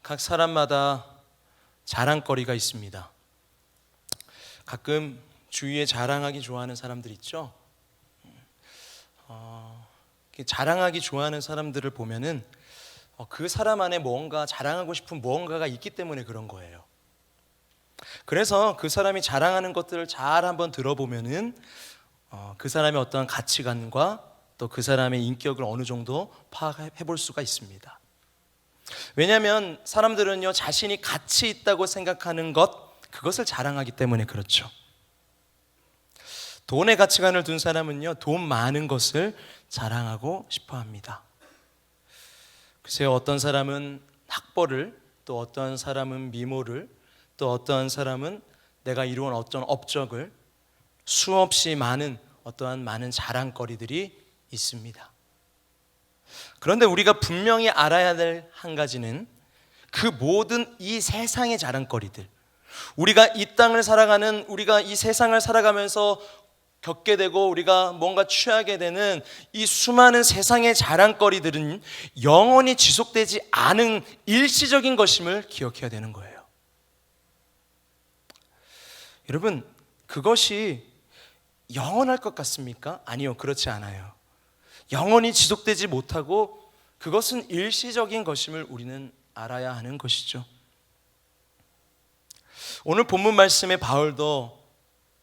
각 사람마다 자랑거리가 있습니다. 가끔 주위에 자랑하기 좋아하는 사람들 있죠. 자랑하기 좋아하는 사람들을 보면은 그 사람 안에 뭔가 자랑하고 싶은 무언가가 있기 때문에 그런 거예요. 그래서 그 사람이 자랑하는 것들을 잘 한번 들어보면은 그 사람의 어떤 가치관과 또 그 사람의 인격을 어느 정도 파악해 볼 수가 있습니다. 왜냐하면 사람들은요, 자신이 가치 있다고 생각하는 그것을 자랑하기 때문에 그렇죠. 돈의 가치관을 둔 사람은요, 돈 많은 것을 자랑하고 싶어 합니다. 글쎄요, 어떤 사람은 학벌을, 또 어떤 사람은 미모를, 또 어떤 사람은 내가 이루은 어떤 업적을, 수없이 많은 어떠한 많은 자랑거리들이 있습니다. 그런데 우리가 분명히 알아야 될 한 가지는 그 모든 이 세상의 자랑거리들, 우리가 이 땅을 살아가는, 우리가 이 세상을 살아가면서 겪게 되고 우리가 뭔가 취하게 되는 이 수많은 세상의 자랑거리들은 영원히 지속되지 않은 일시적인 것임을 기억해야 되는 거예요. 여러분, 그것이 영원할 것 같습니까? 아니요, 그렇지 않아요. 영원히 지속되지 못하고 그것은 일시적인 것임을 우리는 알아야 하는 것이죠. 오늘 본문 말씀에 바울도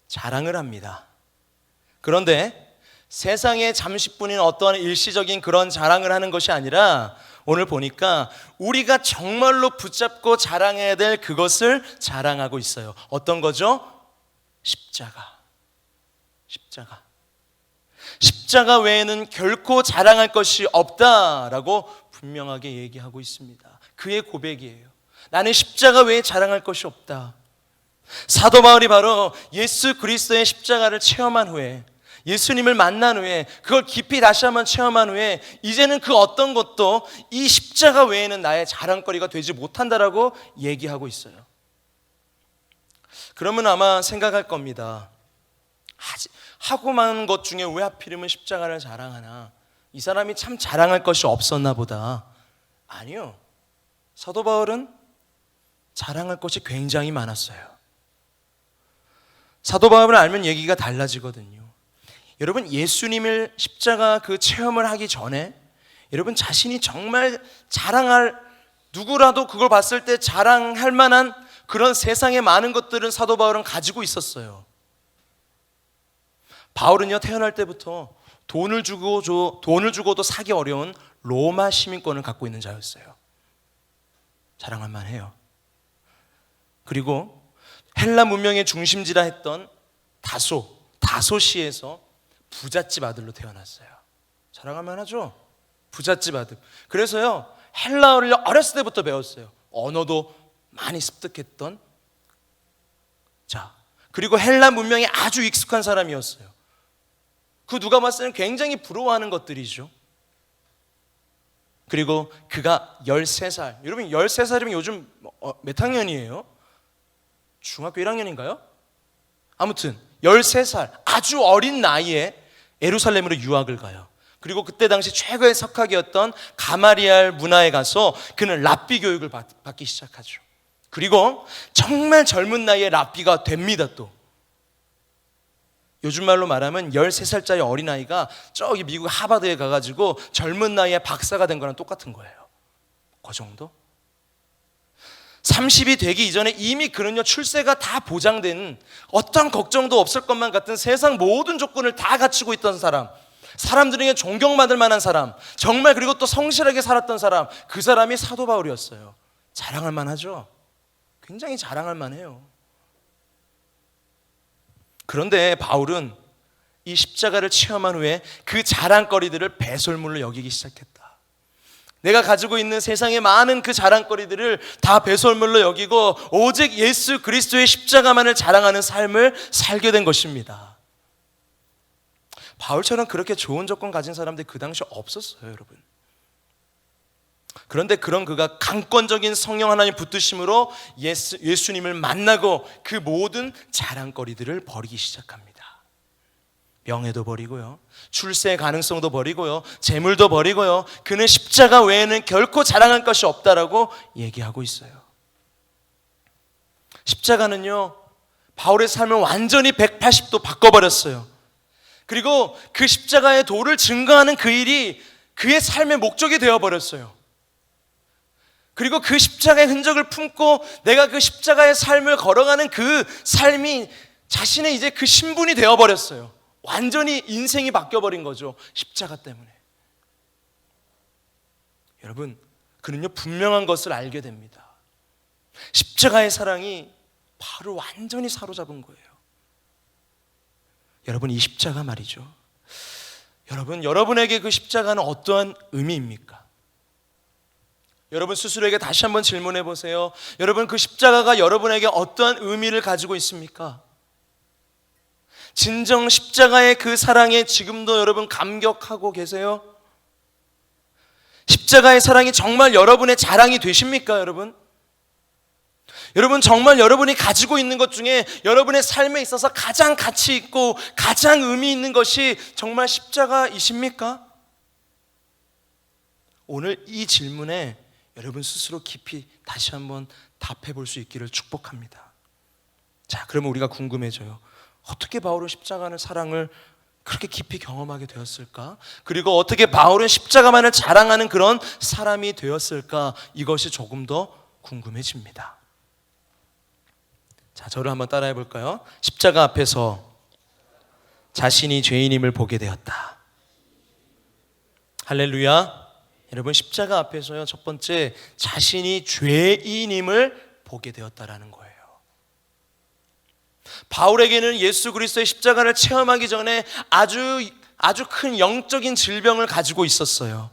자랑을 합니다. 그런데 세상에 잠시뿐인 어떠한 일시적인 그런 자랑을 하는 것이 아니라 오늘 보니까 우리가 정말로 붙잡고 자랑해야 될 그것을 자랑하고 있어요. 어떤 거죠? 십자가 외에는 결코 자랑할 것이 없다라고 분명하게 얘기하고 있습니다. 그의 고백이에요. 나는 십자가 외에 자랑할 것이 없다. 사도 바울이 바로 예수 그리스도의 십자가를 체험한 후에, 예수님을 만난 후에, 그걸 깊이 다시 한번 체험한 후에 이제는 그 어떤 것도 이 십자가 외에는 나의 자랑거리가 되지 못한다라고 얘기하고 있어요. 그러면 아마 생각할 겁니다. 하고 많은 것 중에 왜 하필이면 십자가를 자랑하나? 이 사람이 참 자랑할 것이 없었나 보다. 아니요, 사도 바울은 자랑할 것이 굉장히 많았어요. 사도 바울을 알면 얘기가 달라지거든요. 여러분, 예수님을 십자가 그 체험을 하기 전에 여러분 자신이 정말 자랑할, 누구라도 그걸 봤을 때 자랑할 만한 그런 세상의 많은 것들은 사도 바울은 가지고 있었어요. 바울은요, 태어날 때부터 돈을 주고도 사기 어려운 로마 시민권을 갖고 있는 자였어요. 자랑할 만해요. 그리고 헬라 문명의 중심지라 했던 다소시에서 부잣집 아들로 태어났어요. 자랑할 만하죠? 부잣집 아들. 그래서요, 헬라어를 어렸을 때부터 배웠어요. 언어도 많이 습득했던 자, 그리고 헬라 문명에 아주 익숙한 사람이었어요. 그 누가 봤을 때 굉장히 부러워하는 것들이죠. 그리고 그가 13살. 여러분, 13살이면 요즘 몇 학년이에요? 중학교 1학년인가요? 아무튼 13살, 아주 어린 나이에 예루살렘으로 유학을 가요. 그리고 그때 당시 최고의 석학이었던 가마리알 문화에 가서 그는 랍비 교육을 받기 시작하죠. 그리고 정말 젊은 나이에 랍비가 됩니다. 또 요즘 말로 말하면 13살짜리 어린아이가 저기 미국 하버드에 가가지고 젊은 나이에 박사가 된 거랑 똑같은 거예요. 그 정도? 30이 되기 이전에 이미 그는요, 출세가 다 보장된, 어떤 걱정도 없을 것만 같은 세상 모든 조건을 다 갖추고 있던 사람, 사람들에게 존경받을 만한 사람, 정말 그리고 또 성실하게 살았던 사람, 그 사람이 사도 바울이었어요. 자랑할 만하죠? 굉장히 자랑할 만해요. 그런데 바울은 이 십자가를 체험한 후에 그 자랑거리들을 배설물로 여기기 시작했다. 내가 가지고 있는 세상의 많은 그 자랑거리들을 다 배설물로 여기고 오직 예수 그리스도의 십자가만을 자랑하는 삶을 살게 된 것입니다. 바울처럼 그렇게 좋은 조건 가진 사람들이 그 당시 없었어요, 여러분. 그런데 그런 그가 강권적인 성령 하나님 붙드심으로 예수님을 만나고 그 모든 자랑거리들을 버리기 시작합니다. 명예도 버리고요, 출세의 가능성도 버리고요, 재물도 버리고요, 그는 십자가 외에는 결코 자랑할 것이 없다라고 얘기하고 있어요. 십자가는요, 바울의 삶을 완전히 180도 바꿔버렸어요. 그리고 그 십자가의 도를 증거하는 그 일이 그의 삶의 목적이 되어버렸어요. 그리고 그 십자가의 흔적을 품고 내가 그 십자가의 삶을 걸어가는 그 삶이 자신의 이제 그 신분이 되어버렸어요. 완전히 인생이 바뀌어버린 거죠, 십자가 때문에. 여러분, 그는요 분명한 것을 알게 됩니다. 십자가의 사랑이 바로 완전히 사로잡은 거예요. 여러분, 이 십자가 말이죠, 여러분에게 그 십자가는 어떠한 의미입니까? 여러분 스스로에게 다시 한번 질문해 보세요. 여러분, 그 십자가가 여러분에게 어떠한 의미를 가지고 있습니까? 진정 십자가의 그 사랑에 지금도 여러분 감격하고 계세요? 십자가의 사랑이 정말 여러분의 자랑이 되십니까, 여러분? 여러분, 정말 여러분이 가지고 있는 것 중에 여러분의 삶에 있어서 가장 가치 있고 가장 의미 있는 것이 정말 십자가이십니까? 오늘 이 질문에 여러분 스스로 깊이 다시 한번 답해 볼 수 있기를 축복합니다. 자, 그러면 우리가 궁금해져요. 어떻게 바울은 십자가의 사랑을 그렇게 깊이 경험하게 되었을까? 그리고 어떻게 바울은 십자가만을 자랑하는 그런 사람이 되었을까? 이것이 조금 더 궁금해집니다. 자, 저를 한번 따라해 볼까요? 십자가 앞에서 자신이 죄인임을 보게 되었다. 할렐루야. 여러분, 십자가 앞에서요, 첫 번째, 자신이 죄인임을 보게 되었다라는 거예요. 바울에게는 예수 그리스도의 십자가를 체험하기 전에 아주 큰 영적인 질병을 가지고 있었어요.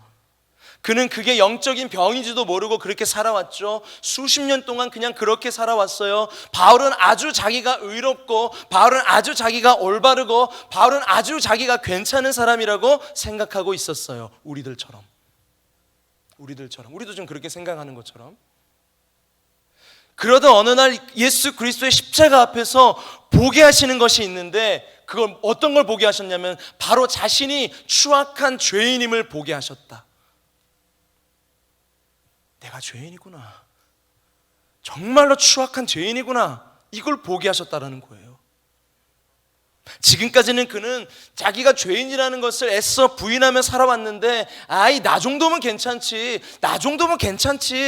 그는 그게 영적인 병인지도 모르고 그렇게 살아왔죠. 수십 년 동안 그냥 그렇게 살아왔어요. 바울은 아주 자기가 의롭고, 바울은 아주 자기가 올바르고, 바울은 아주 자기가 괜찮은 사람이라고 생각하고 있었어요. 우리들처럼 우리도 좀 그렇게 생각하는 것처럼. 그러던 어느 날 예수 그리스도의 십자가 앞에서 보게 하시는 것이 있는데, 그걸 어떤 걸 보게 하셨냐면 바로 자신이 추악한 죄인임을 보게 하셨다. 내가 죄인이구나, 정말로 추악한 죄인이구나, 이걸 보게 하셨다라는 거예요. 지금까지는 그는 자기가 죄인이라는 것을 애써 부인하며 살아왔는데, 나 정도면 괜찮지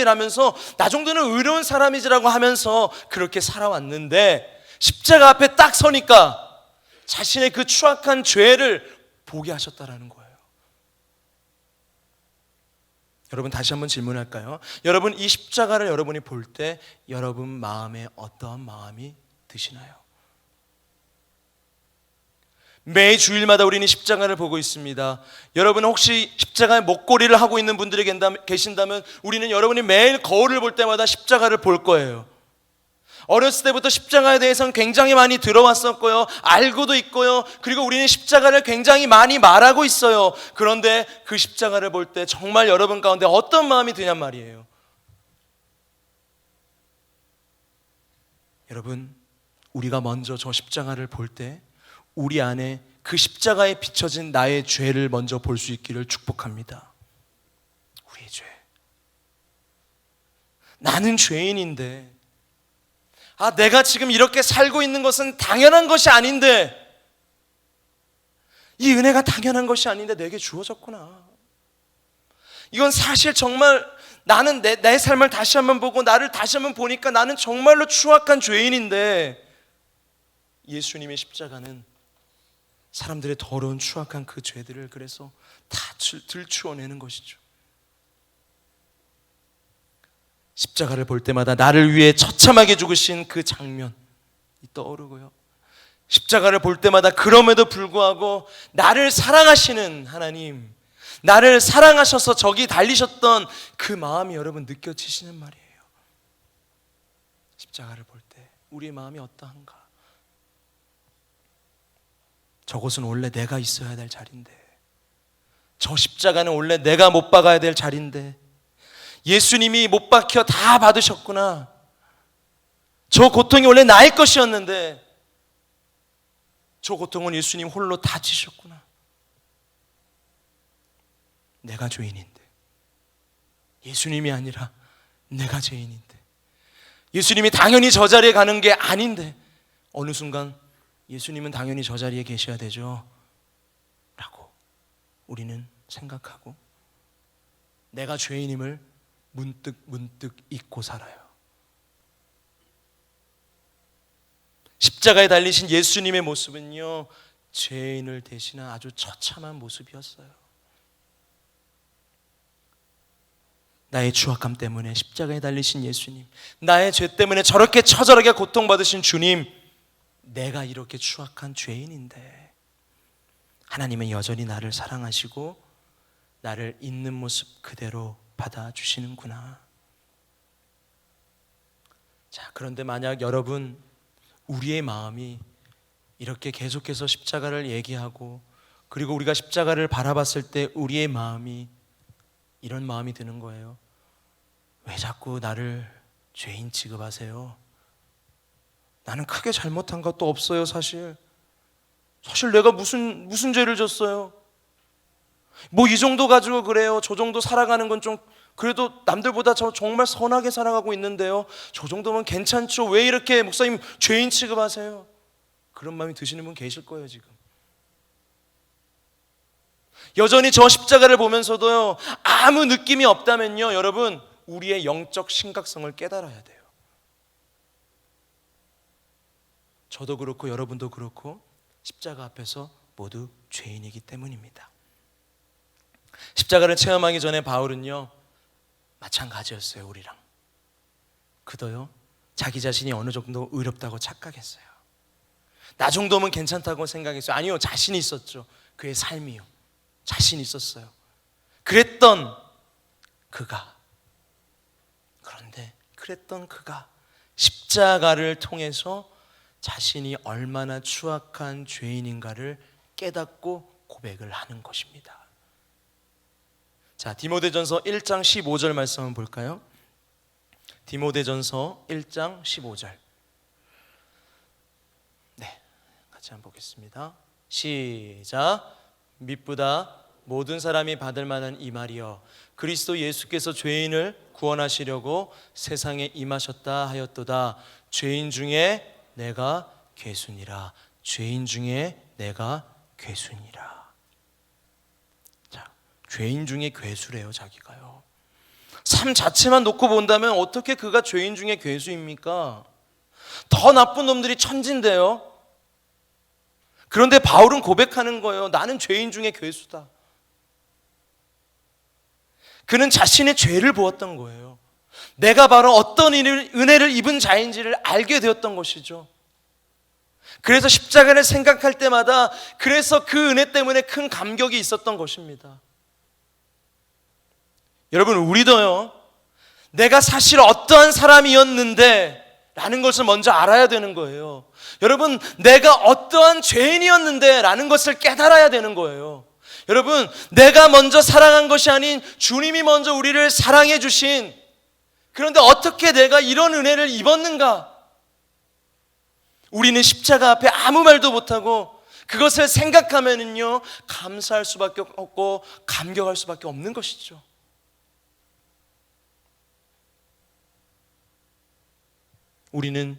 라면서, 나 정도는 의로운 사람이지라고 하면서 그렇게 살아왔는데, 십자가 앞에 딱 서니까 자신의 그 추악한 죄를 보게 하셨다라는 거예요. 여러분, 다시 한번 질문할까요? 여러분, 이 십자가를 여러분이 볼 때 여러분 마음에 어떠한 마음이 드시나요? 매 주일마다 우리는 십자가를 보고 있습니다. 여러분, 혹시 십자가의 목걸이를 하고 있는 분들이 계신다면, 우리는 여러분이 매일 거울을 볼 때마다 십자가를 볼 거예요. 어렸을 때부터 십자가에 대해서는 굉장히 많이 들어왔었고요, 알고도 있고요, 그리고 우리는 십자가를 굉장히 많이 말하고 있어요. 그런데 그 십자가를 볼 때 정말 여러분 가운데 어떤 마음이 드냔 말이에요. 여러분, 우리가 먼저 저 십자가를 볼 때 우리 안에 그 십자가에 비춰진 나의 죄를 먼저 볼 수 있기를 축복합니다. 우리의 죄. 나는 죄인인데, 내가 지금 이렇게 살고 있는 것은 당연한 것이 아닌데, 이 은혜가 당연한 것이 아닌데 내게 주어졌구나. 이건 사실 정말 나는 내 삶을 다시 한번 보고 나를 다시 한번 보니까 나는 정말로 추악한 죄인인데, 예수님의 십자가는 사람들의 더러운 추악한 그 죄들을 그래서 다 들추어내는 것이죠. 십자가를 볼 때마다 나를 위해 처참하게 죽으신 그 장면이 떠오르고요, 십자가를 볼 때마다 그럼에도 불구하고 나를 사랑하시는 하나님, 나를 사랑하셔서 저기 달리셨던 그 마음이 여러분 느껴지시는 말이에요. 십자가를 볼 때 우리의 마음이 어떠한가? 저곳은 원래 내가 있어야 될 자리인데, 저 십자가는 원래 내가 못 박아야 될 자리인데, 예수님이 못 박혀 다 받으셨구나. 저 고통이 원래 나의 것이었는데 저 고통은 예수님 홀로 다 지셨구나. 내가 죄인인데, 예수님이 아니라 내가 죄인인데, 예수님이 당연히 저 자리에 가는 게 아닌데 어느 순간 예수님은 당연히 저 자리에 계셔야 되죠 라고 우리는 생각하고 내가 죄인임을 문득 잊고 살아요. 십자가에 달리신 예수님의 모습은요, 죄인을 대신한 아주 처참한 모습이었어요. 나의 추악함 때문에 십자가에 달리신 예수님, 나의 죄 때문에 저렇게 처절하게 고통받으신 주님, 내가 이렇게 추악한 죄인인데 하나님은 여전히 나를 사랑하시고 나를 있는 모습 그대로 받아주시는구나. 자, 그런데 만약 여러분, 우리의 마음이 이렇게 계속해서 십자가를 얘기하고, 그리고 우리가 십자가를 바라봤을 때 우리의 마음이 이런 마음이 드는 거예요. 왜 자꾸 나를 죄인 취급하세요? 나는 크게 잘못한 것도 없어요. 사실 내가 무슨 죄를 졌어요? 뭐 이 정도 가지고 그래요. 저 정도 살아가는 건 좀 그래도 남들보다 저 정말 선하게 살아가고 있는데요, 저 정도면 괜찮죠. 왜 이렇게 목사님 죄인 취급하세요? 그런 마음이 드시는 분 계실 거예요. 지금 여전히 저 십자가를 보면서도요, 아무 느낌이 없다면요, 여러분, 우리의 영적 심각성을 깨달아야 돼요. 저도 그렇고 여러분도 그렇고 십자가 앞에서 모두 죄인이기 때문입니다. 십자가를 체험하기 전에 바울은요, 마찬가지였어요. 우리랑 그도요, 자기 자신이 어느 정도 의롭다고 착각했어요. 나 정도면 괜찮다고 생각했어요. 아니요, 자신이 있었죠. 그의 삶이요, 자신이 있었어요. 그랬던 그가 십자가를 통해서 자신이 얼마나 추악한 죄인인가를 깨닫고 고백을 하는 것입니다. 자, 디모데전서 1장 15절 말씀 한번 볼까요? 디모데전서 1장 15절. 네, 같이 한번 보겠습니다. 시작. mit보다 모든 사람이 받을 만한 이 말이여, 그리스도 예수께서 죄인을 구원하시려고 세상에 임하셨다 하였도다. 죄인 중에 내가 괴순이라. 죄인 중에 내가 괴순이라. 자, 죄인 중에 괴수래요. 자기가요. 삶 자체만 놓고 본다면 어떻게 그가 죄인 중에 괴수입니까? 더 나쁜 놈들이 천진데요. 그런데 바울은 고백하는 거예요. 나는 죄인 중에 괴수다. 그는 자신의 죄를 보았던 거예요. 내가 바로 어떤 은혜를 입은 자인지를 알게 되었던 것이죠. 그래서 십자가를 생각할 때마다 그래서 그 은혜 때문에 큰 감격이 있었던 것입니다. 여러분, 우리도요, 내가 사실 어떠한 사람이었는데 라는 것을 먼저 알아야 되는 거예요. 여러분, 내가 어떠한 죄인이었는데 라는 것을 깨달아야 되는 거예요. 여러분, 내가 먼저 사랑한 것이 아닌 주님이 먼저 우리를 사랑해 주신, 그런데 어떻게 내가 이런 은혜를 입었는가? 우리는 십자가 앞에 아무 말도 못하고 그것을 생각하면은요, 감사할 수밖에 없고 감격할 수밖에 없는 것이죠. 우리는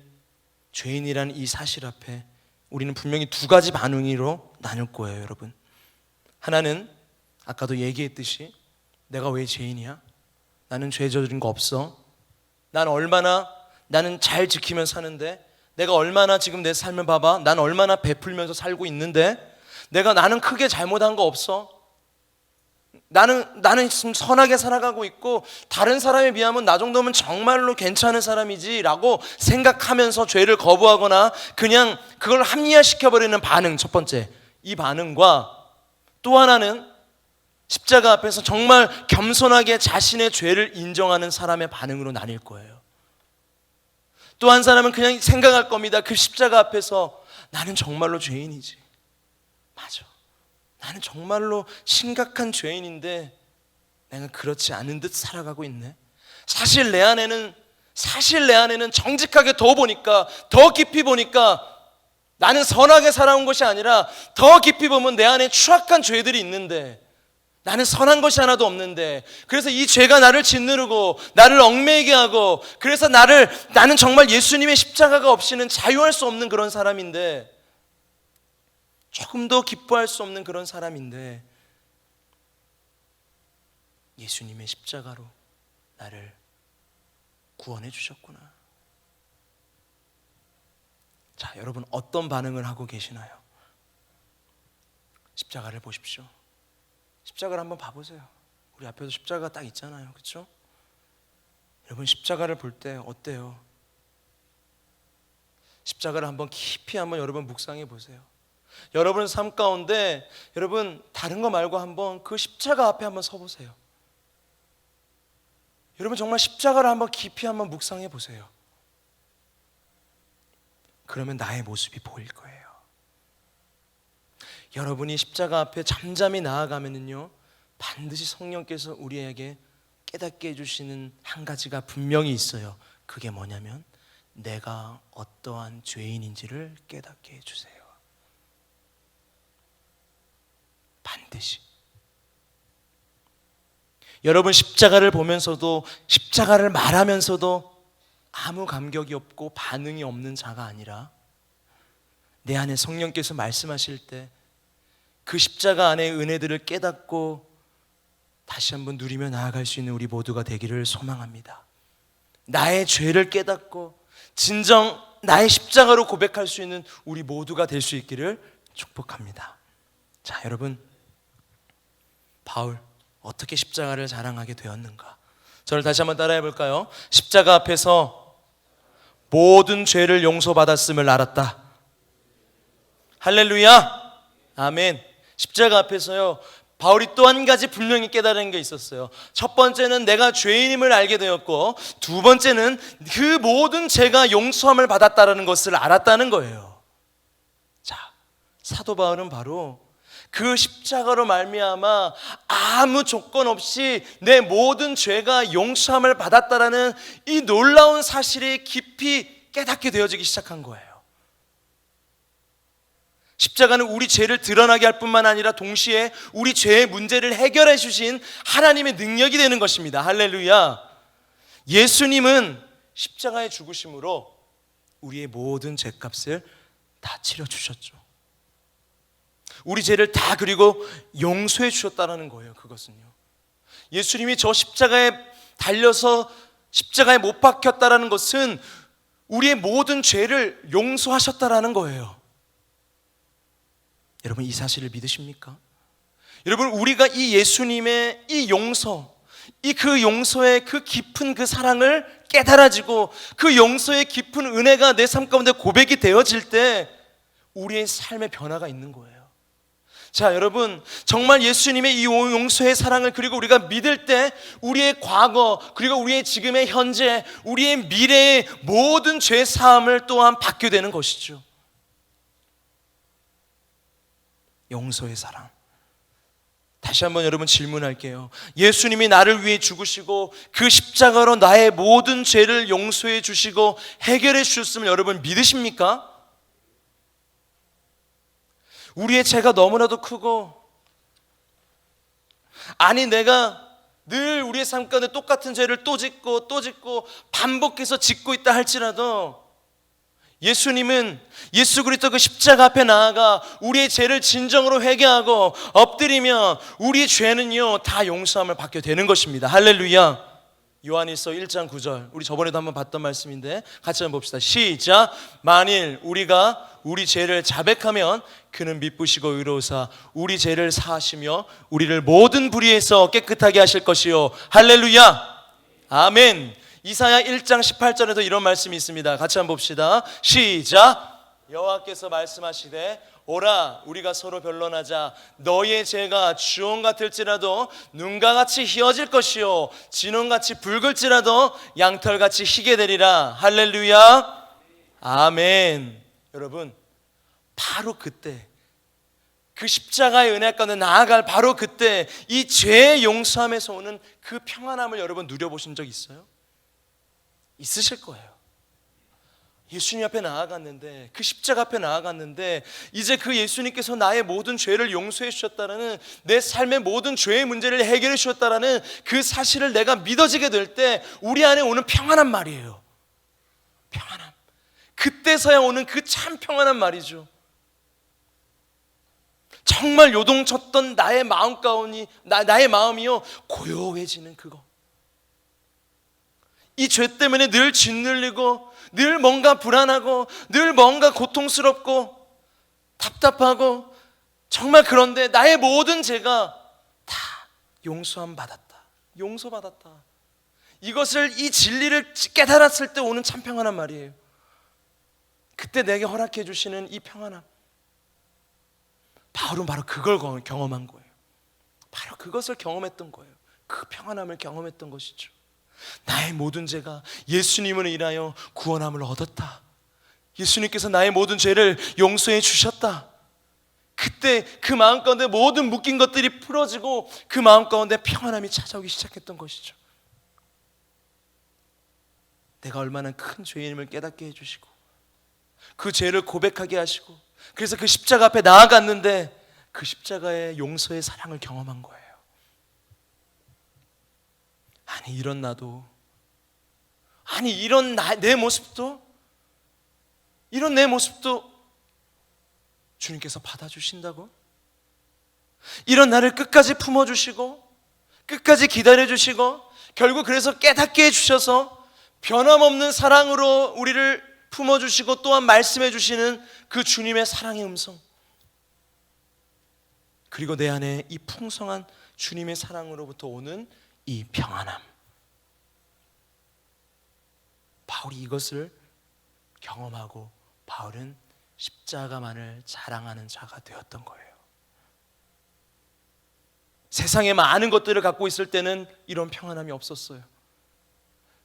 죄인이라는 이 사실 앞에 우리는 분명히 두 가지 반응으로 나눌 거예요. 여러분, 하나는 아까도 얘기했듯이 내가 왜 죄인이야? 나는 죄 저지른 거 없어. 나는 잘 지키면서 사는데, 내가 얼마나 지금 내 삶을 봐봐. 난 얼마나 베풀면서 살고 있는데, 나는 크게 잘못한 거 없어. 나는 지금 선하게 살아가고 있고 다른 사람에 비하면 나 정도면 정말로 괜찮은 사람이지 라고 생각하면서 죄를 거부하거나 그냥 그걸 합리화시켜버리는 반응, 첫 번째 이 반응과, 또 하나는 십자가 앞에서 정말 겸손하게 자신의 죄를 인정하는 사람의 반응으로 나뉠 거예요. 또 한 사람은 그냥 생각할 겁니다. 그 십자가 앞에서 나는 정말로 죄인이지, 맞아, 나는 정말로 심각한 죄인인데 내가 그렇지 않은 듯 살아가고 있네. 사실 내 안에는 정직하게 더 깊이 보니까 나는 선하게 살아온 것이 아니라 더 깊이 보면 내 안에 추악한 죄들이 있는데, 나는 선한 것이 하나도 없는데, 그래서 이 죄가 나를 짓누르고 나를 얽매이게 하고, 그래서 나는 정말 예수님의 십자가가 없이는 자유할 수 없는 그런 사람인데, 조금도 기뻐할 수 없는 그런 사람인데, 예수님의 십자가로 나를 구원해 주셨구나. 자, 여러분 어떤 반응을 하고 계시나요? 십자가를 보십시오. 십자가를 한번 봐보세요. 우리 앞에도 십자가가 딱 있잖아요, 그렇죠? 여러분 십자가를 볼 때 어때요? 십자가를 한번 깊이 한번 여러분 묵상해 보세요. 여러분 삶 가운데 여러분 다른 거 말고 한번 그 십자가 앞에 한번 서 보세요. 여러분 정말 십자가를 한번 깊이 한번 묵상해 보세요. 그러면 나의 모습이 보일 거예요. 여러분이 십자가 앞에 잠잠히 나아가면은요, 반드시 성령께서 우리에게 깨닫게 해주시는 한 가지가 분명히 있어요. 그게 뭐냐면 내가 어떠한 죄인인지를 깨닫게 해주세요. 반드시. 여러분 십자가를 보면서도, 십자가를 말하면서도 아무 감격이 없고 반응이 없는 자가 아니라, 내 안에 성령께서 말씀하실 때 그 십자가 안의 은혜들을 깨닫고 다시 한번 누리며 나아갈 수 있는 우리 모두가 되기를 소망합니다. 나의 죄를 깨닫고 진정 나의 십자가로 고백할 수 있는 우리 모두가 될 수 있기를 축복합니다. 자, 여러분, 바울 어떻게 십자가를 자랑하게 되었는가? 저를 다시 한번 따라해 볼까요? 십자가 앞에서 모든 죄를 용서받았음을 알았다. 할렐루야, 아멘. 십자가 앞에서요, 바울이 또 한 가지 분명히 깨달은 게 있었어요. 첫 번째는 내가 죄인임을 알게 되었고, 두 번째는 그 모든 죄가 용서함을 받았다는 것을 알았다는 거예요. 자, 사도 바울은 바로 그 십자가로 말미암아 아무 조건 없이 내 모든 죄가 용서함을 받았다라는 이 놀라운 사실이 깊이 깨닫게 되어지기 시작한 거예요. 십자가는 우리 죄를 드러나게 할 뿐만 아니라 동시에 우리 죄의 문제를 해결해 주신 하나님의 능력이 되는 것입니다. 할렐루야. 예수님은 십자가의 죽으심으로 우리의 모든 죄값을 다 치러주셨죠. 우리 죄를 다 그리고 용서해 주셨다는 거예요. 그것은요, 예수님이 저 십자가에 달려서 십자가에 못 박혔다는 것은 우리의 모든 죄를 용서하셨다는 거예요. 여러분 이 사실을 믿으십니까? 여러분 우리가 이 예수님의 이 용서, 그 용서의 그 깊은 그 사랑을 깨달아지고 그 용서의 깊은 은혜가 내 삶 가운데 고백이 되어질 때 우리의 삶의 변화가 있는 거예요. 자, 여러분 정말 예수님의 이 용서의 사랑을 그리고 우리가 믿을 때 우리의 과거 그리고 우리의 지금의 현재, 우리의 미래의 모든 죄 사함을 또한 받게 되는 것이죠. 용서의 사랑. 다시 한번 여러분 질문할게요. 예수님이 나를 위해 죽으시고 그 십자가로 나의 모든 죄를 용서해 주시고 해결해 주셨음을 여러분 믿으십니까? 우리의 죄가 너무나도 크고, 아니 내가 늘 우리의 삶 가운데 똑같은 죄를 또 짓고 또 짓고 반복해서 짓고 있다 할지라도, 예수님은 예수 그리스도 그 십자가 앞에 나아가 우리의 죄를 진정으로 회개하고 엎드리면 우리의 죄는요 다 용서함을 받게 되는 것입니다. 할렐루야. 요한일서 1장 9절, 우리 저번에도 한번 봤던 말씀인데 같이 한번 봅시다. 시작. 만일 우리가 우리 죄를 자백하면 그는 미쁘시고 의로우사 우리 죄를 사하시며 우리를 모든 불의에서 깨끗하게 하실 것이요. 할렐루야. 아멘. 이사야 1장 18절에도 이런 말씀이 있습니다. 같이 한번 봅시다. 시작. 여호와께서 말씀하시되 오라 우리가 서로 변론하자. 너희의 죄가 주홍 같을지라도 눈과 같이 희어질 것이요 진홍같이 붉을지라도 양털같이 희게 되리라. 할렐루야. 아멘. 여러분 바로 그때 그 십자가의 은혜 가운데 나아갈 바로 그때 이 죄의 용서함에서 오는 그 평안함을 여러분 누려보신 적 있어요? 있으실 거예요. 예수님 앞에 나아갔는데, 그 십자가 앞에 나아갔는데, 이제 그 예수님께서 나의 모든 죄를 용서해 주셨다라는, 내 삶의 모든 죄의 문제를 해결해 주셨다라는 그 사실을 내가 믿어지게 될 때 우리 안에 오는 평안한 말이에요. 평안함. 그때서야 오는 그 참 평안한 말이죠. 정말 요동쳤던 나의 마음 가운이, 나의 마음이요, 고요해지는 그거. 이 죄 때문에 늘 짓눌리고, 늘 뭔가 불안하고, 늘 뭔가 고통스럽고 답답하고, 정말 그런데 나의 모든 죄가 다 용서함 받았다, 용서받았다. 이것을, 이 진리를 깨달았을 때 오는 참 평안한 말이에요. 그때 내게 허락해 주시는 이 평안함. 바울은 바로 그걸 경험한 거예요. 바로 그것을 경험했던 거예요. 그 평안함을 경험했던 것이죠. 나의 모든 죄가 예수님을 인하여 구원함을 얻었다. 예수님께서 나의 모든 죄를 용서해 주셨다. 그때 그 마음 가운데 모든 묶인 것들이 풀어지고 그 마음 가운데 평안함이 찾아오기 시작했던 것이죠. 내가 얼마나 큰 죄인임을 깨닫게 해주시고, 그 죄를 고백하게 하시고, 그래서 그 십자가 앞에 나아갔는데 그 십자가의 용서의 사랑을 경험한 거예요. 아니, 이런 나도, 아니, 이런 내 모습도, 이런 내 모습도 주님께서 받아주신다고? 이런 나를 끝까지 품어주시고, 끝까지 기다려주시고, 결국 그래서 깨닫게 해주셔서 변함없는 사랑으로 우리를 품어주시고 또한 말씀해 주시는 그 주님의 사랑의 음성, 그리고 내 안에 이 풍성한 주님의 사랑으로부터 오는 이 평안함. 바울이 이것을 경험하고 바울은 십자가만을 자랑하는 자가 되었던 거예요. 세상에 많은 것들을 갖고 있을 때는 이런 평안함이 없었어요.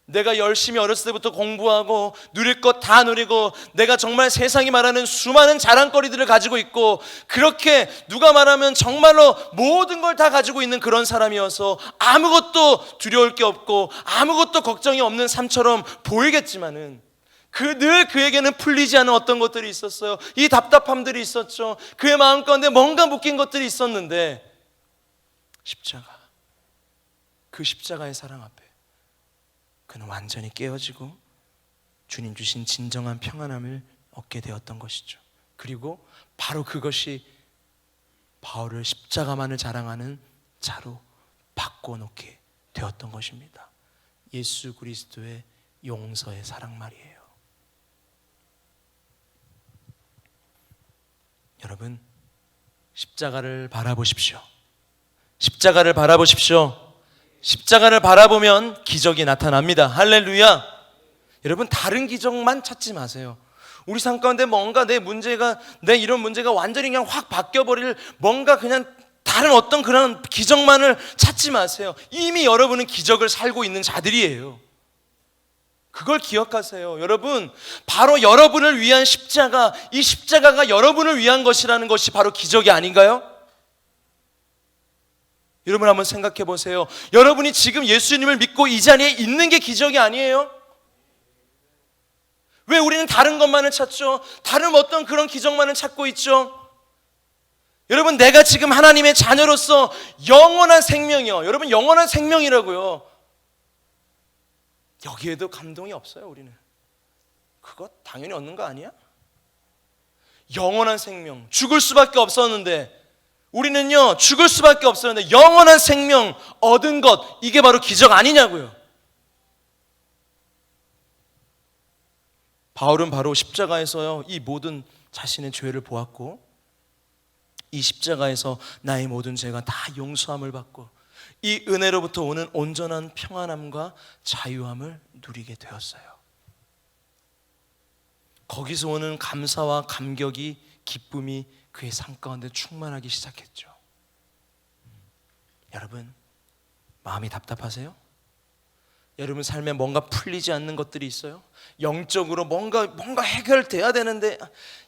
내가 열심히 어렸을 때부터 공부하고 누릴 것 다 누리고, 내가 정말 세상이 말하는 수많은 자랑거리들을 가지고 있고, 그렇게 누가 말하면 정말로 모든 걸 다 가지고 있는 그런 사람이어서 아무것도 두려울 게 없고 아무것도 걱정이 없는 삶처럼 보이겠지만은, 늘 그에게는 풀리지 않은 어떤 것들이 있었어요. 이 답답함들이 있었죠. 그의 마음 가운데 뭔가 묶인 것들이 있었는데, 십자가, 그 십자가의 사랑 앞에 그는 완전히 깨어지고 주님 주신 진정한 평안함을 얻게 되었던 것이죠. 그리고 바로 그것이 바울을 십자가만을 자랑하는 자로 바꿔놓게 되었던 것입니다. 예수 그리스도의 용서의 사랑 말이에요. 여러분, 십자가를 바라보십시오. 십자가를 바라보십시오. 십자가를 바라보면 기적이 나타납니다. 할렐루야. 여러분, 다른 기적만 찾지 마세요. 우리 삶 가운데 뭔가 내 이런 문제가 완전히 그냥 확 바뀌어버릴 뭔가 그냥 다른 어떤 그런 기적만을 찾지 마세요. 이미 여러분은 기적을 살고 있는 자들이에요. 그걸 기억하세요. 여러분, 바로 여러분을 위한 십자가, 이 십자가가 여러분을 위한 것이라는 것이 바로 기적이 아닌가요? 여러분 한번 생각해 보세요. 여러분이 지금 예수님을 믿고 이 자리에 있는 게 기적이 아니에요? 왜 우리는 다른 것만을 찾죠? 다른 어떤 그런 기적만을 찾고 있죠? 여러분, 내가 지금 하나님의 자녀로서 영원한 생명이요. 여러분, 영원한 생명이라고요. 여기에도 감동이 없어요. 우리는 그거 당연히 얻는 거 아니야? 영원한 생명, 죽을 수밖에 없었는데, 우리는요 죽을 수밖에 없었는데 영원한 생명 얻은 것, 이게 바로 기적 아니냐고요. 바울은 바로 십자가에서요 이 모든 자신의 죄를 보았고, 이 십자가에서 나의 모든 죄가 다 용서함을 받고 이 은혜로부터 오는 온전한 평안함과 자유함을 누리게 되었어요. 거기서 오는 감사와 감격이, 기쁨이 그의 삶 가운데 충만하기 시작했죠. 여러분, 마음이 답답하세요? 여러분 삶에 뭔가 풀리지 않는 것들이 있어요? 영적으로 뭔가 해결돼야 되는데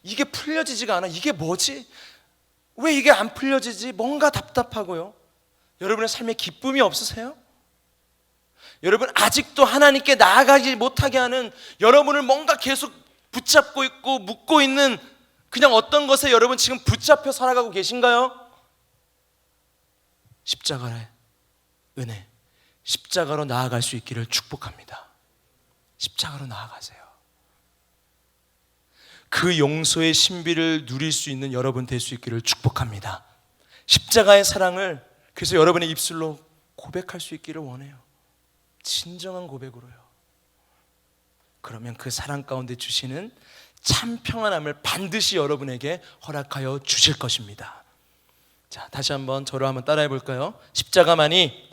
이게 풀려지지가 않아. 이게 뭐지? 왜 이게 안 풀려지지? 뭔가 답답하고요. 여러분의 삶에 기쁨이 없으세요? 여러분, 아직도 하나님께 나아가지 못하게 하는, 여러분을 뭔가 계속 붙잡고 있고 묶고 있는 그냥 어떤 것에 여러분 지금 붙잡혀 살아가고 계신가요? 십자가의 은혜, 십자가로 나아갈 수 있기를 축복합니다. 십자가로 나아가세요. 그 용서의 신비를 누릴 수 있는 여러분 될 수 있기를 축복합니다. 십자가의 사랑을 그래서 여러분의 입술로 고백할 수 있기를 원해요. 진정한 고백으로요. 그러면 그 사랑 가운데 주시는 참 평안함을 반드시 여러분에게 허락하여 주실 것입니다. 자, 다시 한번 저로 한번 따라해 볼까요? 십자가만이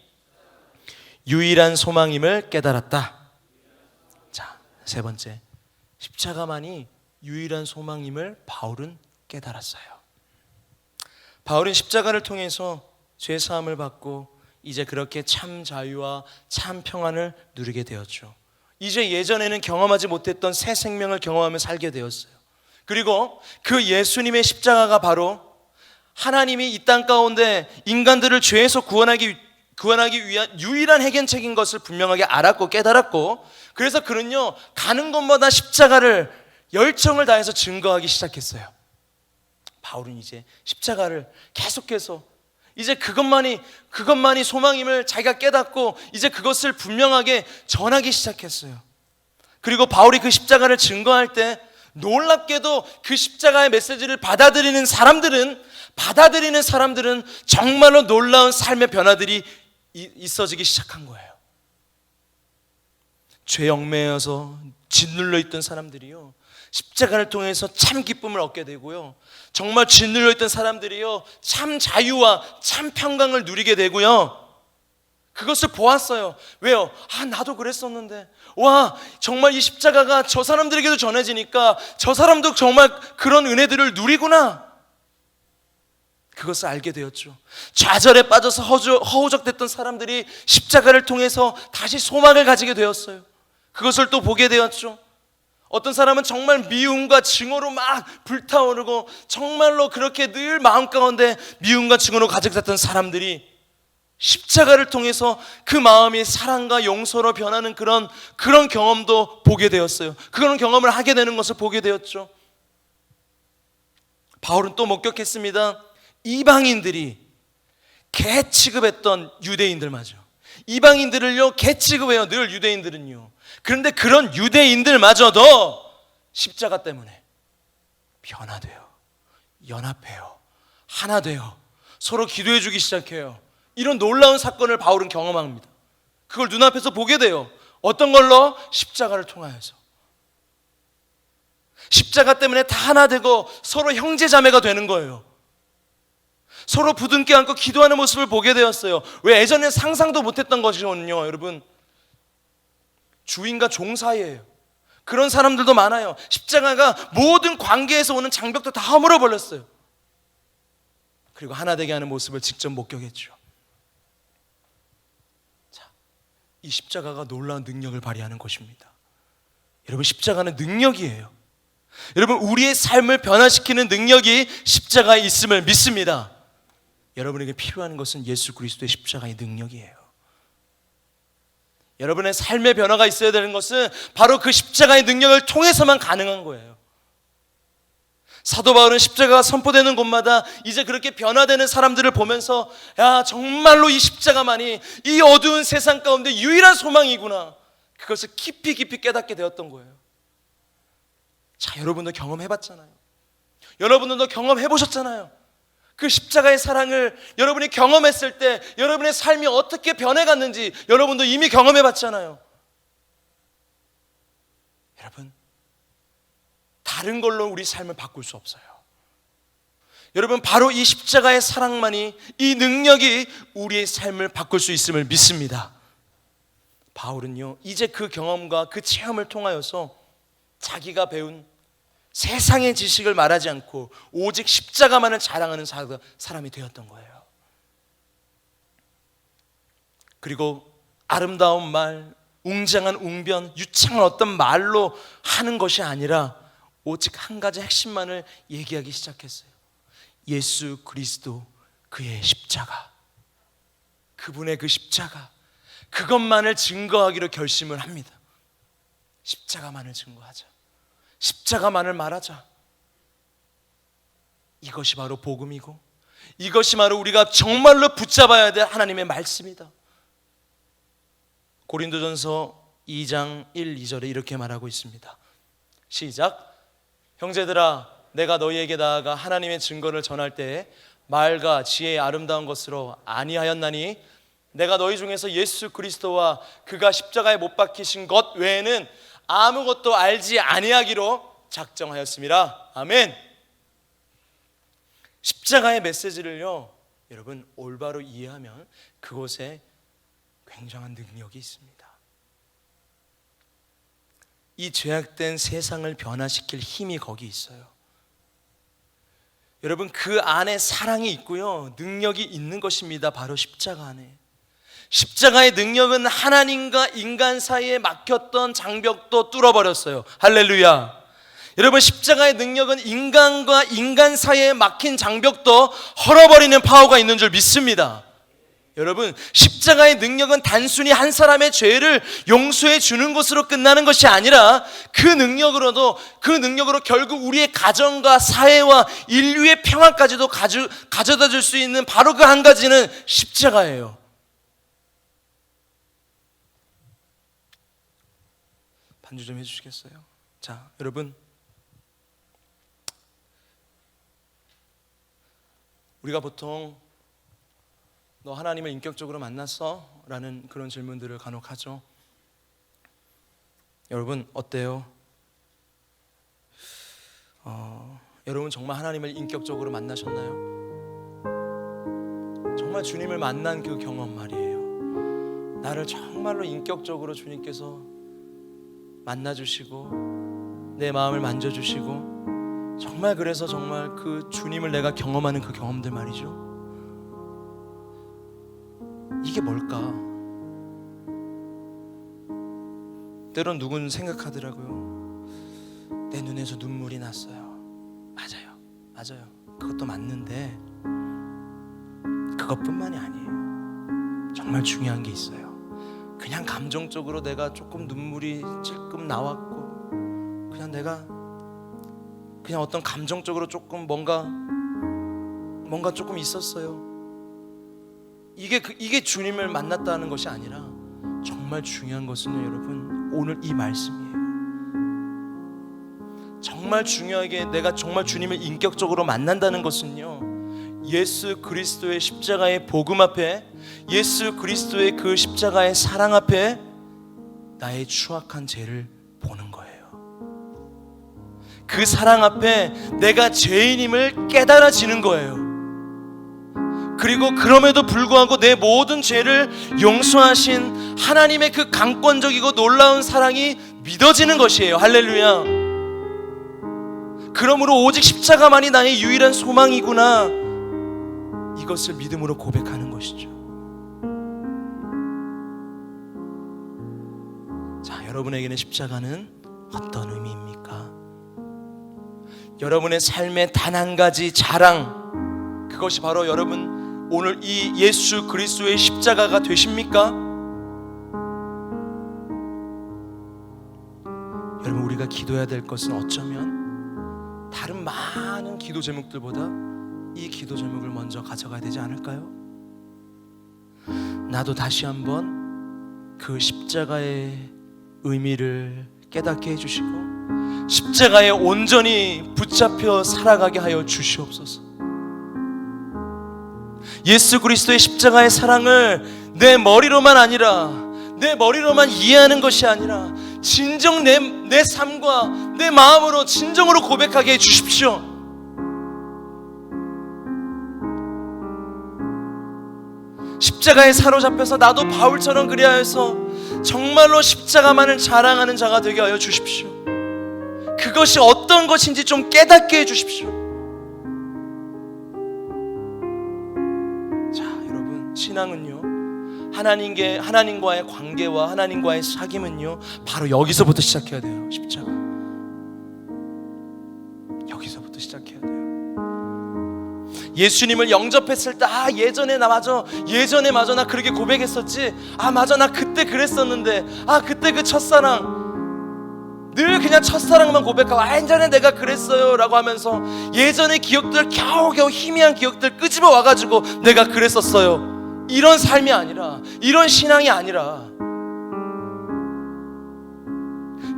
유일한 소망임을 깨달았다. 자, 세 번째, 십자가만이 유일한 소망임을 바울은 깨달았어요. 바울은 십자가를 통해서 죄사함을 받고 이제 그렇게 참 자유와 참 평안을 누리게 되었죠. 이제 예전에는 경험하지 못했던 새 생명을 경험하며 살게 되었어요. 그리고 그 예수님의 십자가가 바로 하나님이 이 땅 가운데 인간들을 죄에서 구원하기 위한 유일한 해결책인 것을 분명하게 알았고 깨달았고, 그래서 그는요 가는 곳마다 십자가를 열정을 다해서 증거하기 시작했어요. 바울은 이제 십자가를 계속해서 이제 그것만이 소망임을 자기가 깨닫고 이제 그것을 분명하게 전하기 시작했어요. 그리고 바울이 그 십자가를 증거할 때 놀랍게도 그 십자가의 메시지를 받아들이는 사람들은 정말로 놀라운 삶의 변화들이 있어지기 시작한 거예요. 죄 얽매여서 짓눌려 있던 사람들이요 십자가를 통해서 참 기쁨을 얻게 되고요, 정말 짓눌려 있던 사람들이요 참 자유와 참 평강을 누리게 되고요, 그것을 보았어요. 왜요? 나도 그랬었는데, 와, 정말 이 십자가가 저 사람들에게도 전해지니까 저 사람도 정말 그런 은혜들을 누리구나, 그것을 알게 되었죠. 좌절에 빠져서 허우적댔던 사람들이 십자가를 통해서 다시 소망을 가지게 되었어요. 그것을 또 보게 되었죠. 어떤 사람은 정말 미움과 증오로 막 불타오르고 정말로 그렇게 늘 마음 가운데 미움과 증오로 가득 찼던 사람들이 십자가를 통해서 그 마음이 사랑과 용서로 변하는 그런 경험도 보게 되었어요. 그런 경험을 하게 되는 것을 보게 되었죠. 바울은 또 목격했습니다. 이방인들이 개 취급했던 유대인들마저, 이방인들을요 개 취급해요, 늘 유대인들은요. 그런데 그런 유대인들마저도 십자가 때문에 변화돼요, 연합해요, 하나 돼요, 서로 기도해 주기 시작해요. 이런 놀라운 사건을 바울은 경험합니다. 그걸 눈앞에서 보게 돼요. 어떤 걸로? 십자가를 통하여서. 십자가 때문에 다 하나 되고 서로 형제자매가 되는 거예요. 서로 부둥켜 안고 기도하는 모습을 보게 되었어요. 왜? 예전에 상상도 못했던 것이거든요. 여러분, 주인과 종 사이예요. 그런 사람들도 많아요. 십자가가 모든 관계에서 오는 장벽도 다 허물어 버렸어요. 그리고 하나 되게 하는 모습을 직접 목격했죠. 자, 이 십자가가 놀라운 능력을 발휘하는 것입니다. 여러분, 십자가는 능력이에요. 여러분, 우리의 삶을 변화시키는 능력이 십자가에 있음을 믿습니다. 여러분에게 필요한 것은 예수 그리스도의 십자가의 능력이에요. 여러분의 삶의 변화가 있어야 되는 것은 바로 그 십자가의 능력을 통해서만 가능한 거예요. 사도 바울은 십자가가 선포되는 곳마다 이제 그렇게 변화되는 사람들을 보면서, 야, 정말로 이 십자가만이 이 어두운 세상 가운데 유일한 소망이구나, 그것을 깊이 깨닫게 되었던 거예요. 자, 여러분도 경험해봤잖아요. 여러분들도 경험해보셨잖아요. 그 십자가의 사랑을 여러분이 경험했을 때 여러분의 삶이 어떻게 변해갔는지 여러분도 이미 경험해봤잖아요. 여러분, 다른 걸로 우리 삶을 바꿀 수 없어요. 여러분, 바로 이 십자가의 사랑만이, 이 능력이 우리의 삶을 바꿀 수 있음을 믿습니다. 바울은요 이제 그 경험과 그 체험을 통하여서 자기가 배운 세상의 지식을 말하지 않고 오직 십자가만을 자랑하는 사람이 되었던 거예요. 그리고 아름다운 말, 웅장한 웅변, 유창한 어떤 말로 하는 것이 아니라 오직 한 가지 핵심만을 얘기하기 시작했어요. 예수 그리스도, 그의 십자가, 그분의 그 십자가, 그것만을 증거하기로 결심을 합니다. 십자가만을 증거하자. 십자가만을 말하자. 이것이 바로 복음이고, 이것이 바로 우리가 정말로 붙잡아야 될 하나님의 말씀이다. 고린도전서 2장 1, 2절에 이렇게 말하고 있습니다. 시작. 형제들아, 내가 너희에게 나아가 하나님의 증거를 전할 때에 말과 지혜의 아름다운 것으로 아니하였나니 내가 너희 중에서 예수 그리스도와 그가 십자가에 못 박히신 것 외에는 아무것도 알지 아니하기로 작정하였습니다. 아멘. 십자가의 메시지를요, 여러분 올바로 이해하면 그곳에 굉장한 능력이 있습니다. 이 죄악된 세상을 변화시킬 힘이 거기 있어요. 여러분, 그 안에 사랑이 있고요, 능력이 있는 것입니다. 바로 십자가 안에. 십자가의 능력은 하나님과 인간 사이에 막혔던 장벽도 뚫어버렸어요. 할렐루야. 여러분, 십자가의 능력은 인간과 인간 사이에 막힌 장벽도 헐어버리는 파워가 있는 줄 믿습니다. 여러분, 십자가의 능력은 단순히 한 사람의 죄를 용서해 주는 것으로 끝나는 것이 아니라 그 능력으로 결국 우리의 가정과 사회와 인류의 평화까지도 가져다 줄 수 있는 바로 그 한 가지는 십자가예요. 반주 좀 해주시겠어요? 자, 여러분, 우리가 보통 너 하나님을 인격적으로 만났어? 라는 그런 질문들을 간혹 하죠. 여러분 어때요? 여러분 정말 하나님을 인격적으로 만나셨나요? 정말 주님을 만난 그 경험 말이에요. 나를 정말로 인격적으로 주님께서 만나주시고 내 마음을 만져주시고, 정말 그래서 정말 그 주님을 내가 경험하는 그 경험들 말이죠. 이게 뭘까? 때론 누군 생각하더라고요. 내 눈에서 눈물이 났어요. 맞아요. 그것도 맞는데 그것뿐만이 아니에요. 정말 중요한 게 있어요. 그냥 감정적으로 내가 조금 눈물이 찔끔 나왔고, 그냥 어떤 감정적으로 조금 뭔가 조금 있었어요. 이게 주님을 만났다는 것이 아니라 정말 중요한 것은요, 여러분, 오늘 이 말씀이에요. 정말 중요하게 내가 정말 주님을 인격적으로 만난다는 것은요, 예수 그리스도의 십자가의 복음 앞에, 예수 그리스도의 그 십자가의 사랑 앞에 나의 추악한 죄를 보는 거예요. 그 사랑 앞에 내가 죄인임을 깨달아지는 거예요. 그리고 그럼에도 불구하고 내 모든 죄를 용서하신 하나님의 그 강권적이고 놀라운 사랑이 믿어지는 것이에요. 할렐루야. 그러므로 오직 십자가만이 나의 유일한 소망이구나, 이것을 믿음으로 고백하는 것이죠. 자, 여러분에게는 십자가는 어떤 의미입니까? 여러분의 삶의 단 한 가지 자랑, 그것이 바로 여러분 오늘 이 예수 그리스도의 십자가가 되십니까? 여러분, 우리가 기도해야 될 것은 어쩌면 다른 많은 기도 제목들보다 이 기도 제목을 먼저 가져가야 되지 않을까요? 나도 다시 한번 그 십자가의 의미를 깨닫게 해주시고 십자가에 온전히 붙잡혀 살아가게 하여 주시옵소서. 예수 그리스도의 십자가의 사랑을 내 머리로만 이해하는 것이 아니라 진정 내 삶과 내 마음으로 진정으로 고백하게 해주십시오. 십자가에 사로잡혀서 나도 바울처럼 그리하여서 정말로 십자가만을 자랑하는 자가 되게 하여 주십시오. 그것이 어떤 것인지 좀 깨닫게 해주십시오. 자, 여러분, 신앙은요, 하나님과의 관계와 하나님과의 사귐은요, 바로 여기서부터 시작해야 돼요. 십자가, 여기서부터 시작해야 돼요. 예수님을 영접했을 때 예전에 맞아 나 그렇게 고백했었지, 맞아 나 그때 그랬었는데, 그때 그 첫사랑, 늘 그냥 첫사랑만 고백하고 예전에 내가 그랬어요 라고 하면서 예전의 기억들 겨우겨우 희미한 기억들 끄집어 와가지고 내가 그랬었어요, 이런 삶이 아니라, 이런 신앙이 아니라,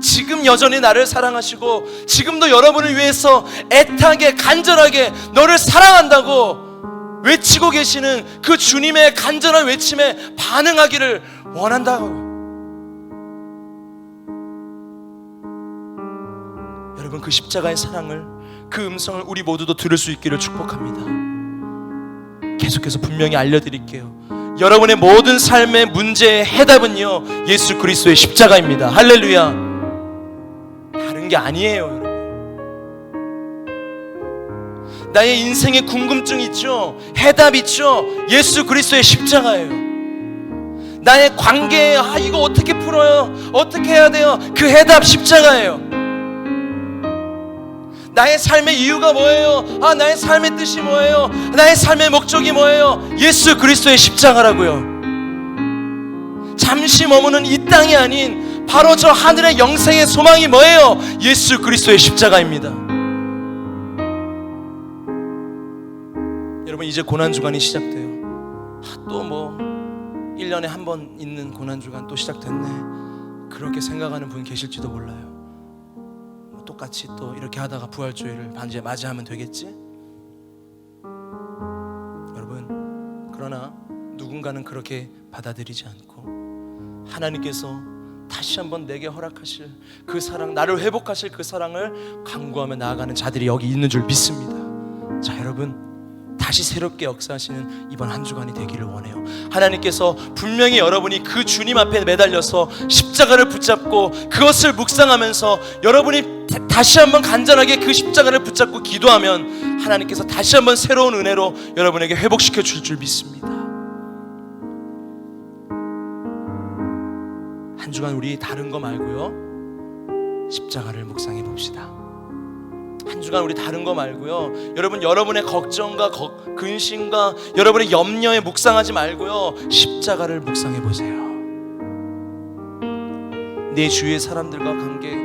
지금 여전히 나를 사랑하시고 지금도 여러분을 위해서 애타게 간절하게 너를 사랑한다고 외치고 계시는 그 주님의 간절한 외침에 반응하기를 원한다고. 여러분, 그 십자가의 사랑을, 그 음성을 우리 모두도 들을 수 있기를 축복합니다. 계속해서 분명히 알려드릴게요. 여러분의 모든 삶의 문제의 해답은요, 예수 그리스도의 십자가입니다. 할렐루야. 다른 게 아니에요, 여러분. 나의 인생의 궁금증 있죠? 해답 있죠? 예수 그리스도의 십자가예요. 나의 관계, 이거 어떻게 풀어요? 어떻게 해야 돼요? 그 해답 십자가예요. 나의 삶의 이유가 뭐예요? 나의 삶의 뜻이 뭐예요? 나의 삶의 목적이 뭐예요? 예수 그리스도의 십자가라고요. 잠시 머무는 이 땅이 아닌 바로 저 하늘의 영생의 소망이 뭐예요? 예수 그리스도의 십자가입니다. 여러분, 이제 고난주간이 시작돼요. 또 뭐 1년에 한 번 있는 고난주간 또 시작됐네, 그렇게 생각하는 분 계실지도 몰라요. 똑같이 또 이렇게 하다가 부활주일을 맞이하면 되겠지? 여러분, 그러나 누군가는 그렇게 받아들이지 않고 하나님께서 다시 한번 내게 허락하실 그 사랑, 나를 회복하실 그 사랑을 간구하며 나아가는 자들이 여기 있는 줄 믿습니다. 자, 여러분, 다시 새롭게 역사하시는 이번 한 주간이 되기를 원해요. 하나님께서 분명히 여러분이 그 주님 앞에 매달려서 십자가를 붙잡고 그것을 묵상하면서 여러분이 다시 한번 간절하게 그 십자가를 붙잡고 기도하면 하나님께서 다시 한번 새로운 은혜로 여러분에게 회복시켜 줄 줄 믿습니다. 한 주간 우리 다른 거 말고요, 십자가를 묵상해 봅시다. 한 주간 우리 다른 거 말고요, 여러분, 여러분의 걱정과 근심과 여러분의 염려에 묵상하지 말고요, 십자가를 묵상해 보세요. 내 주위의 사람들과 관계,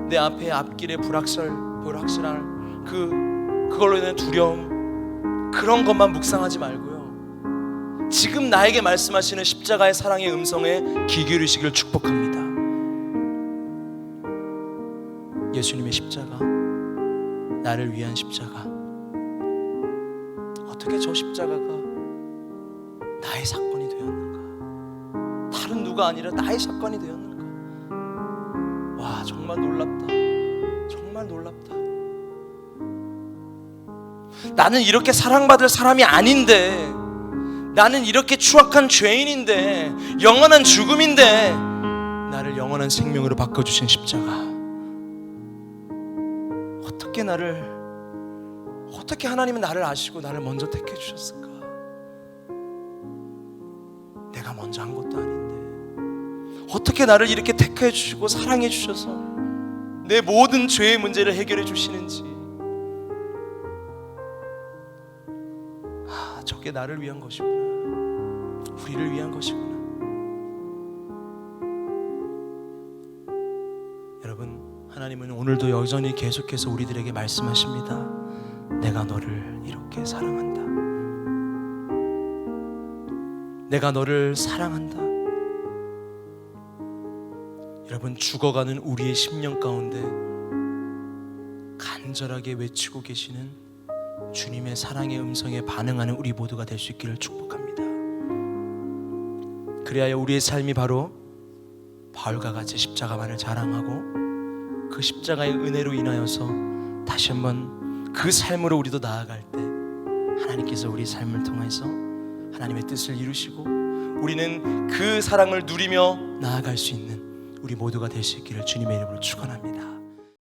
내 앞에 앞길의 불확실한 그걸로 인한 두려움, 그런 것만 묵상하지 말고요, 지금 나에게 말씀하시는 십자가의 사랑의 음성에 귀 기울이시기를 축복합니다. 예수님의 십자가, 나를 위한 십자가, 어떻게 저 십자가가 나의 사건이 되었는가? 다른 누가 아니라 나의 사건이 되었는가? 와, 정말 놀랍다. 정말 놀랍다. 나는 이렇게 사랑받을 사람이 아닌데, 나는 이렇게 추악한 죄인인데, 영원한 죽음인데 나를 영원한 생명으로 바꿔주신 십자가. 어떻게 하나님은 나를 아시고 나를 먼저 택해 주셨을까? 내가 먼저 한 것도 아닌데 어떻게 나를 이렇게 택해 주시고 사랑해 주셔서 내 모든 죄의 문제를 해결해 주시는지. 저게 나를 위한 것이구나, 우리를 위한 것이구나. 여러분, 하나님은 오늘도 여전히 계속해서 우리들에게 말씀하십니다. 내가 너를 이렇게 사랑한다. 내가 너를 사랑한다. 여러분, 죽어가는 우리의 심령 가운데 간절하게 외치고 계시는 주님의 사랑의 음성에 반응하는 우리 모두가 될 수 있기를 축복합니다. 그리하여 우리의 삶이 바로 바울과 같이 십자가만을 자랑하고 그 십자가의 은혜로 인하여서 다시 한번 그 삶으로 우리도 나아갈 때 하나님께서 우리 삶을 통해서 하나님의 뜻을 이루시고 우리는 그 사랑을 누리며 나아갈 수 있는 우리 모두가 될 수 있기를 주님의 이름으로 축원합니다.